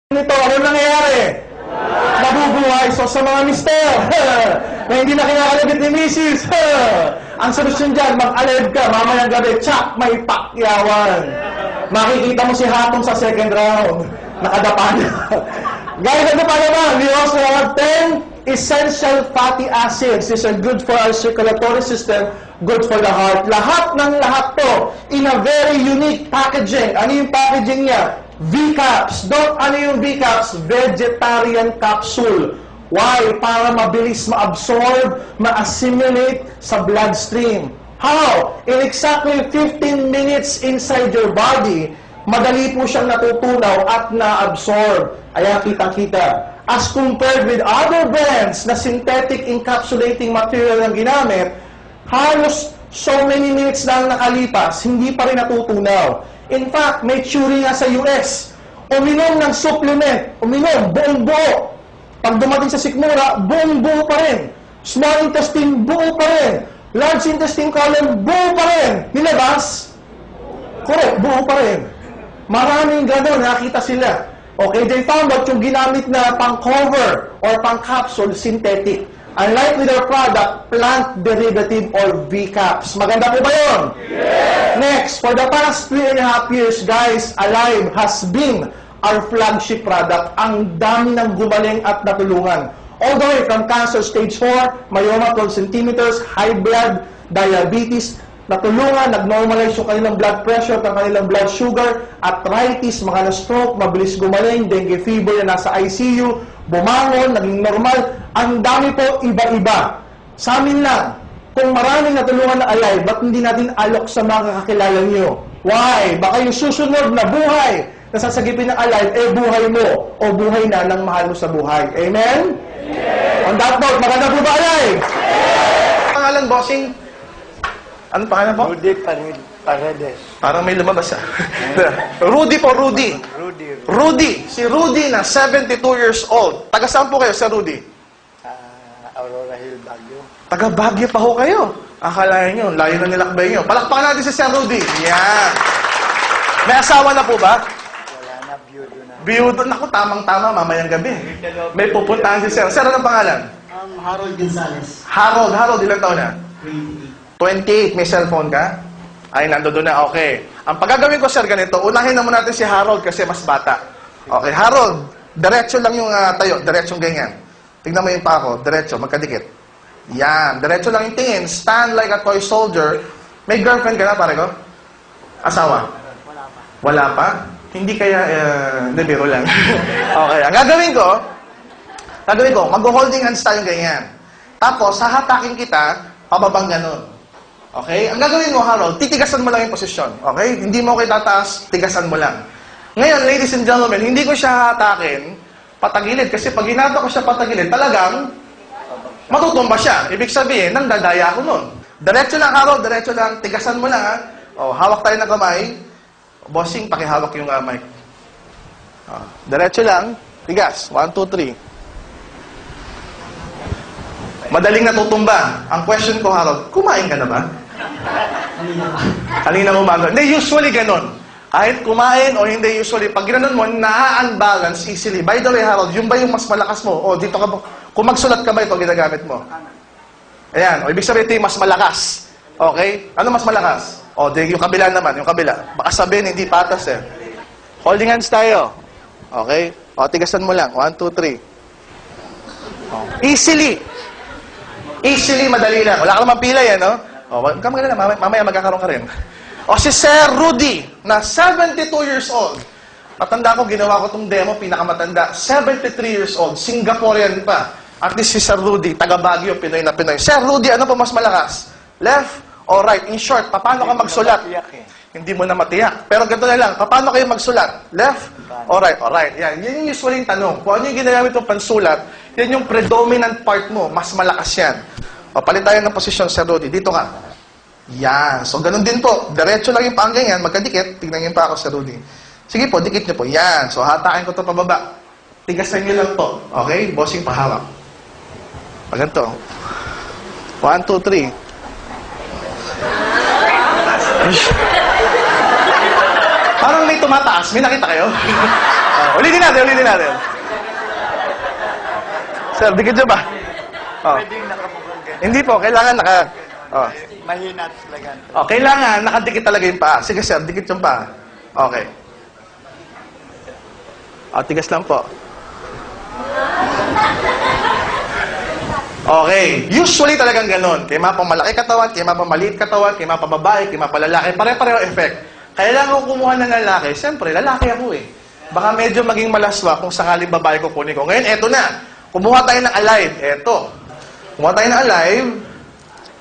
Nito, ano nangyayari? Nabubuhay. So sa mga mister na hindi na kinakalabit ni Mrs. Ang solusyon dyan, mag-alive ka, mamayang gabi, tsak, may pakyawan. Makikita mo si Hatong sa second round. Nakadapa na. Guys, ano pa naman? We also have 10 essential fatty acids. These are good for our circulatory system, good for the heart. Lahat ng lahat to in a very unique packaging. Ano yung packaging niya? V-Caps. Ano yung V-Caps? Vegetarian capsule. Why? Para mabilis ma-absorb, ma-assimilate sa bloodstream. How? In exactly 15 minutes inside your body, madali po siyang natutunaw at na-absorb. Ayan, kitang-kita. As compared with other brands na synthetic encapsulating material ang ginamit, halos so many minutes lang nakalipas, hindi pa rin natutunaw. In fact, may theory nga sa US, uminom ng supplement, uminom, buong-buo. Pag dumating sa sikmura, buong-buo pa rin. Small intestine, buo pa rin. Large intestine column, buo pa rin. Nilabas? Correct, buo pa rin. Maraming gano'n, nakita sila. Okay, they found out yung ginamit na pang-cover or pang-capsule, synthetic. Unlike with our product, plant derivative or V-Caps. Maganda po ba yun? Yes! Next, for the past 3.5 years, guys, Alive has been our flagship product. Ang dami ng gumaling at natulungan. All the way from cancer stage 4, myoma 12 centimeters, high blood, diabetes, natulungan, nag-normalize yung kanilang blood pressure, ang kanilang blood sugar, arthritis, mga na-stroke, mabilis gumaling, dengue fever na nasa ICU, bumangon, naging normal. Ang dami po, iba-iba. Sa amin lang, kung maraming natulungan na Alive, ba't hindi natin alok sa mga kakilala nyo? Why? Baka yung susunod na buhay na sasagipin ng Alive, buhay mo o buhay na ng mahal mo sa buhay. Amen? Amen. On that note, maganda po ba Alive? Amen. Pangalan, bossing? Ano pangalan po? Rudy Paredes. Parang may lumabas Rudy po, Rudy. Rudy. Si Rudy na 72 years old. Taga saan po kayo sa Rudy? Aurora Hill, Baguio. Taga Baguio pa ho kayo. Akalain nyo, layo na nilakbay nyo. Palakpakan natin si Sir Rudy. Yan. May asawa na po ba? Wala na, biyudo na. Biyudo. Naku, tamang-tama, mamayang gabi. May pupuntahan si Sir. Sir, anong pangalan? Harold Gonzales. Harold, ilang taon na? 28. 28. May cellphone ka? Ay, nandoon na. Okay. Ang pagagawin ko, sir, ganito. Unahin na muna natin si Harold kasi mas bata. Okay, Harold, diretso lang yung tayo. Diretsong ganyan. Tingnan mo yung pa ako. Diretso, magkadikit. Yan. Diretso lang yung tingin. Stand like a toy soldier. May girlfriend ka na, pare ko? Asawa? Wala pa. Wala pa? Hindi kaya, biro lang. Okay. Ang gagawin ko, mag-holding hands tayo ganyan. Tapos, hahatakin kita, pababang ganun. Okay? Ang gagawin mo, Harold, titigasan mo lang yung posisyon. Okay? Hindi mo kayo tataas, tigasan mo lang. Ngayon, ladies and gentlemen, hindi ko siya hatakin patagilid. Kasi pag ginagawa ko siya patagilid, talagang matutumba siya. Ibig sabihin, nang dadaya ako nun. Diretso lang, Harold, diretso lang. Tigasan mo lang, ha? O, hawak tayo ng kamay. Bossing, pakihawak yung mic. Diretso lang. Tigas. 1, 2, 3. Madaling natutumba. Ang question ko, Harold, kumain ka na ba? Kanina umaga. Hindi, usually ganon. Kahit kumain o hindi, usually, pag ginanon mo, na-unbalance easily. By the way, Harold, yung ba yung mas malakas mo? O, dito ka ba? Kung magsulat ka ba ito, ginagamit mo? Ayan. O, ibig sabihin ito yung mas malakas. Okay? Ano mas malakas? O, yung kabila naman, yung kabila. Baka sabihin, hindi patas eh. Holding hands tayo. Okay? O, tigasan mo lang. 1, 2, 3. O. Easily, madali lang. Wala ka naman pila yan, no? O, kamagana na, mamaya magkakaroon ka rin. O, si Sir Rudy, na 72 years old. Matanda ko, ginawa ko itong demo, pinakamatanda. 73 years old, Singaporean pa. At least si Sir Rudy, taga Baguio, Pinoy na Pinoy. Sir Rudy, ano pa mas malakas? Left or right? In short, paano ka magsulat? Hindi mo na matiyak. Pero ganito na lang, paano kayo magsulat? Left or right? Or right. Yan yung usually yung tanong. Kung ano yung ginagamit yung pansulat, yan yung predominant part mo. Mas malakas yan. O, palit tayo ng posisyon, Sir Rudy. Dito ka. Yan. So, ganun din po. Diretso lang yung paanggang yan. Magkadikit. Tignan niyo pa ako, Sir Rudy. Sige po, dikit niyo po. Yan. So, hatakin ko ito pababa. Tigasan niyo lang po. Okay? Bossing pahawak. Pag ganito. 1, 2, 3. Parang may tumataas. May nakita kayo? Ulitin natin, ulitin natin. Sir, dikit nyo ba? Oh. Pwedeng nakabukong ganyan. Hindi po, kailangan naka... Oh. Mahina at lagan. Oh, kailangan nakadikit talaga yung paa. Sige sir, dikit yung paa. Okay. Oh, tigas lang po. Okay. Usually talagang ganun. Kaya mapamalaki katawan, kaya mapamaliit katawan, kaya mapababae, kaya mapalalaki. Pare-pareho effect. Kailangan ko kumuha ng lalaki. Siyempre, lalaki ako eh. Baka medyo maging malaswa kung sakaling babae ko kunin ko. Ngayon, eto na. Kumuha tayo ng alive. Eto. Kumuha tayo ng alive.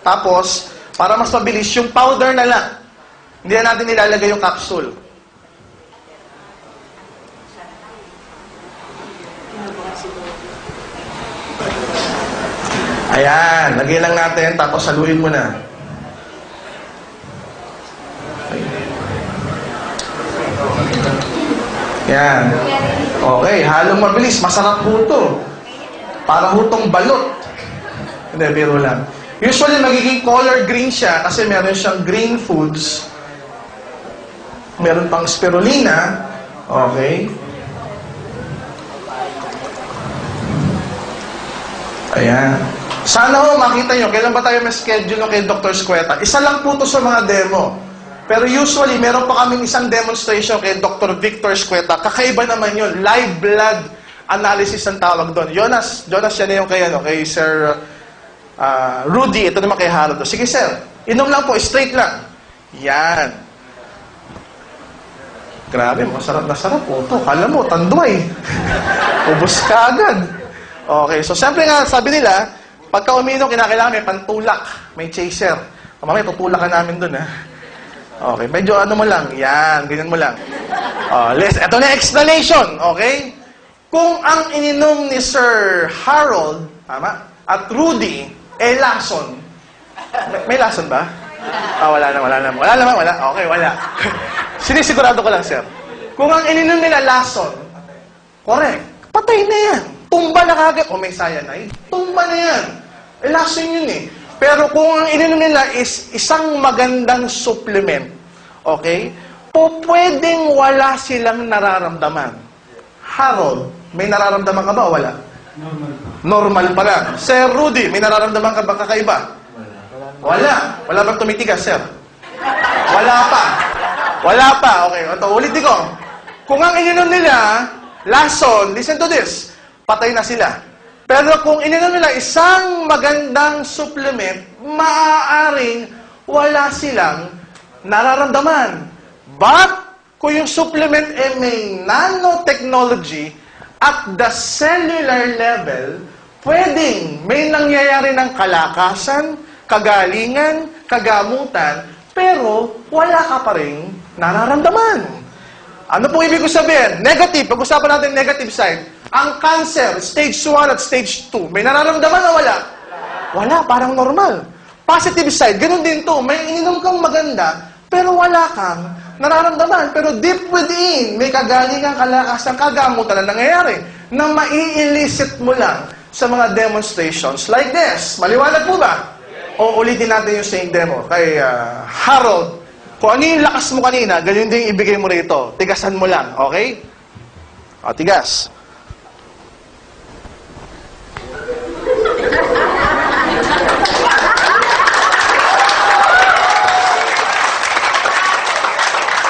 Tapos, para mas mabilis, yung powder na lang. Hindi na natin nilalagay yung capsule. Ayan, lagay lang natin, tapos haluin mo na. Yan. Okay, halong mabilis. Masarap ho ito. Para hutong balot. Hindi, biro lang. Usually, magiging color green siya kasi meron siyang green foods. Meron pang spirulina. Okay. Ayan. Sana ho, makita nyo, kailan ba tayo may schedule kay Dr. Squeta? Isa lang po to sa mga demo. Pero usually, meron pa kaming isang demonstration kay Dr. Victor Squeta. Kakaiba naman yun. Live blood analysis ang tawag doon. Jonas yan yung kay Sir Rudy. Ito naman kay Harold. Sige, sir. Inom lang po. Straight lang. Yan. Grabe, masarap na sarap po ito. Kala mo, tanduay. Ubus ka agad. Okay, so siyempre nga, sabi nila, pagka uminom, kinakailangan may pantulak. May chaser. Mamaya, tutulak ka namin doon, ha? Okay, medyo ano mo lang. Yan, ganyan mo lang. Ito na explanation, okay? Kung ang ininom ni Sir Harold, tama, at Rudy, lason. May lason ba? Wala naman. Okay, wala. Sinisigurado ko lang, sir. Kung ang ininom nila lason, correct, patay na yan. Tumba na kagad. May cyanide. Tumba na yan. Lason yun eh. Pero kung ang ininom nila is isang magandang supplement, okay, pwedeng wala silang nararamdaman. Harold, may nararamdaman ka ba o wala? Normal pa lang. Sir Rudy, may nararamdaman ka ba kakaiba? Wala. Wala bang tumitigas, sir? Wala pa. Okay, ito, ulitin ko. Kung ang ininom nila, lason, listen to this, patay na sila. Pero kung ininom nila isang magandang supplement, maaaring wala silang nararamdaman. But, kung yung supplement may nanotechnology at the cellular level, pwedeng may nangyayari ng kalakasan, kagalingan, kagamutan, pero wala ka pa rin nararamdaman. Ano po ibig ko sabihin? Negative. Pag-usapan natin negative side. Ang cancer, stage 1 at stage 2, may nararamdaman o wala? Wala, parang normal. Positive side, ganun din to. May ininom kang maganda, pero wala kang nararamdaman. Pero deep within, may kagalingan, kalakasan, kagamutan na nangyayari na mai-elicit mo lang sa mga demonstrations like this. Maliwanag po ba? O ulitin natin yung same demo kay Harold. Kung ano yung lakas mo kanina, ganyan din ibigay mo rito. Tigasan mo lang, okay? O, tigas.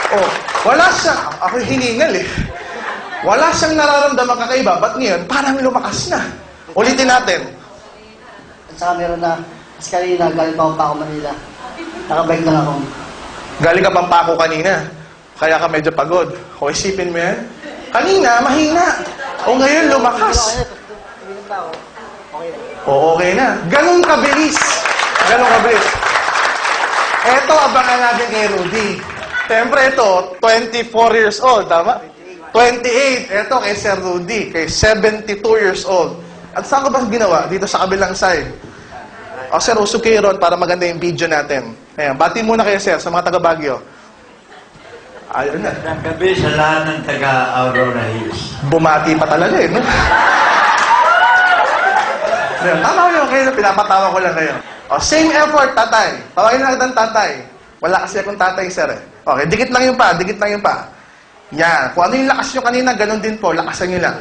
Oh, wala siyang, ako hiningal eh. Wala siyang nararamdaman kakaiba, ba't ngayon parang lumakas na? Ulitin natin. At saka meron na, kasi kanina, galing pa ako Manila. Nakabike lang ako. Galing ka pang pako kanina, kaya ka medyo pagod. O isipin mo yan, kanina, mahina. O ngayon, lumakas. O okay na. Ganun kabilis. Eto, abangan natin kay Rudy. Siyempre, ito, 24 years old, tama? 28. Eto, kay Sir Rudy, kay 72 years old. At saan ko ba ginawa? Dito sa kabilang side. O, Sir, usog kayo ron para maganda yung video natin. Ayan, bati muna kayo, Sir, sa mga taga-Baguio. Ayun na. Magandang gabi sa lahat ng taga-Aurora Hills. Bumati pa talaga eh, no? Ayan, tama ko yung kayo, pinapatawa ko lang kayo. O, same effort, tatay. Tawagin na ng tatay. Wala kasi akong tatay, sir eh. Okay, dikit lang yung pa. Yan. Kung ano yung lakas nyo kanina, ganun din po. Lakasan nyo lang.